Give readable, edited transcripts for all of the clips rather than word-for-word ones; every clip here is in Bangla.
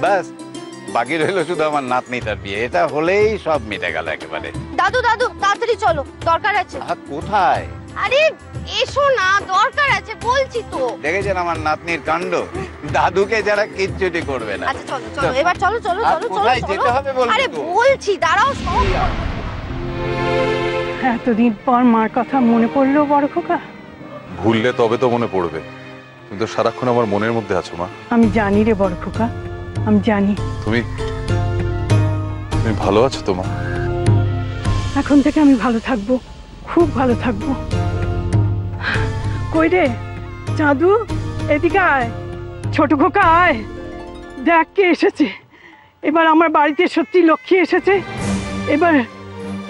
ব্যাস বাকি রইল শুধু আমার নাতনিটার বিয়ে, এটা হলেই সব মিটে গেল একেবারে। দাদু দাদু তাড়াতাড়ি চলো, দরকার আছে। কোথায়? আরে এসো না, দরকার আছে বলছি তো। দেখেছেন আমার নাতনির কাণ্ড, দাদুকে যারা কিচ্ছুটি করবে না। আচ্ছা চলো চলো এবার চলো চলো চলো চলো কোথায় যেতে হবে বলবি? আরে তো বলছি দাঁড়াও সব। এতদিন পর মার কথা মনে পড়লো বড় খোকা? ভুললে তবে তো মনে পড়বে, কিন্তু সারাক্ষণ আমার মনের মধ্যে আছো মা। আমি জানি রে বড় খোকা, আমি জানি। তুমি তুমি ভালো আছো তো মা? এখন থেকে আমি ভালো থাকবো, খুব ভালো থাকবো। কই রে চাঁদু, এদিকে আয়। ছোট খোকা আয়, দেখ কে এসেছে। এবার আমার বাড়িতে সত্যি লক্ষ্মী এসেছে। এবার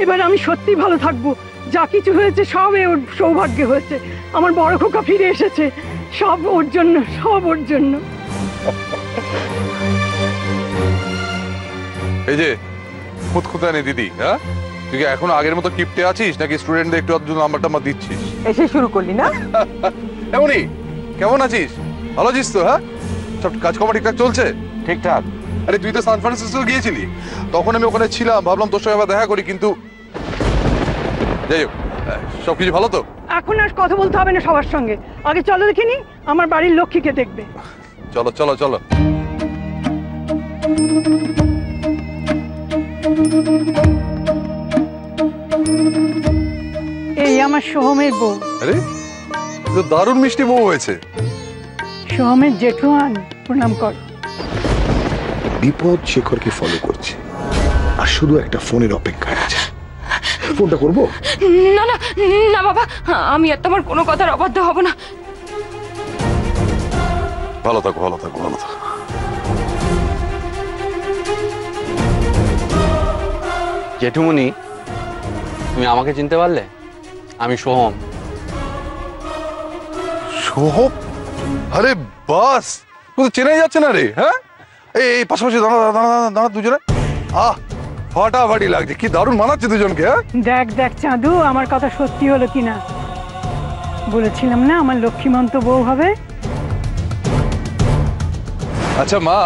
এবার আমি সত্যি ভালো থাকবো। যা কিছু হয়েছে সব ওর সৌভাগ্য হয়েছে। আমার বড় খোকা ফিরে এসেছে, সব ওর জন্য, সব ওর জন্য। এই যে খুঁতখুঁতানি দিদি, হ্যাঁ তুই কি এখনো আগের মতো কিপটে আছিস নাকি স্টুডেন্টদের একটু আধটু নাম্বার টাম্বার দিচ্ছিস? এসে শুরু করলি না? এমনই, কেমন আছিস? ভালো আছিস তো? হ্যাঁ সব কাজকর্ম ঠিকঠাক চলছে? ঠিকঠাক। আরে তুই তো সান ফ্রান্সিসকো গিয়েছিলি, তখন আমি ওখানে ছিলাম, ভাবলাম তোর সঙ্গে আবার দেখা করি, কিন্তু যাই হোক সবকিছু ভালো তো? এখন আর কথা বলতে হবে না সবার সঙ্গে, আগে চলো দেখিনি আমার বাড়ির লক্ষ্মীকে দেখবে। চলো চলো চলো। এই আমার সোহমের বউ। আরে তো দারুণ মিষ্টি বউ হয়েছে। সোহমের জেঠুয়ান, প্রণাম কর। বিপদ শেখরকে ফলো করছে আর শুধু একটা ফোনের অপেক্ষায় আছে। ফোনটা করবো? না না না বাবা, আমি আর তোমার কোনো কথার অবাধ্য হব না। ভালো থাকো ভালো থাকো ভালো থাকো। জেঠুমনি, তুমি আমাকে চিনতে পারলে? আমি সোহম। সোহম? আরে বাস, কোথাও চেনাই যাচ্ছে না রে। হ্যাঁ এই পাশাপাশি দাঁড়া দাঁড়া দাঁড়া দুজনে, আহ ফাটাফাটি লাগছে, কি দারুণ মানাচ্ছে দুজনকে। হ্যাঁ দেখ দেখ চাঁদু, আমার কথা সত্যি হলো কিনা। বলেছিলাম না আমার লক্ষ্মীমন্ত বউ হবে। আচ্ছা মা,